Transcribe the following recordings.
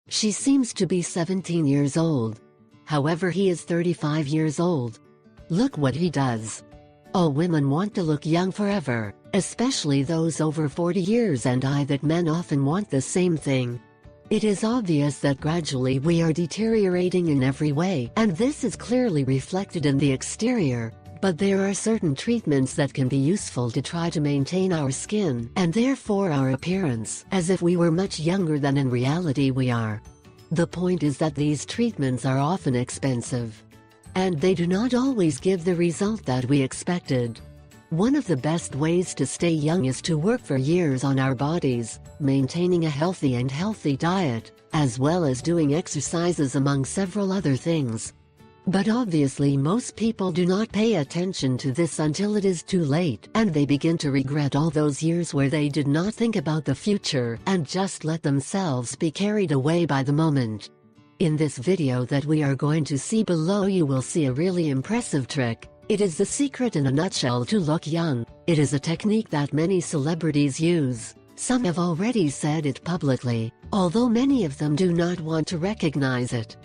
She seems to be 17 years old. However, he is 35 years old. Look what he does. All women want to look young forever, especially those over 40 years, and that men often want the same thing. It is obvious that gradually we are deteriorating in every way, and this is clearly reflected in the exterior. But there are certain treatments that can be useful to try to maintain our skin, and therefore our appearance, as if we were much younger than in reality we are. The point is that these treatments are often expensive, and they do not always give the result that we expected. One of the best ways to stay young is to work for years on our bodies, maintaining a healthy diet, as well as doing exercises among several other things. But obviously most people do not pay attention to this until it is too late, and they begin to regret all those years where they did not think about the future and just let themselves be carried away by the moment. In this video that we are going to see below, you will see a really impressive trick. It is the secret in a nutshell to look young. It is a technique that many celebrities use. Some have already said it publicly, although many of them do not want to recognize it.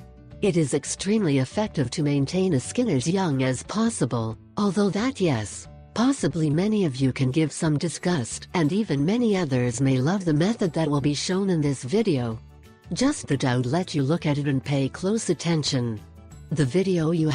It is extremely effective to maintain a skin as young as possible, although that, yes, possibly many of you can give some disgust, and even many others may love the method that will be shown in this video. Just thought I'd let you look at it and pay close attention. The video you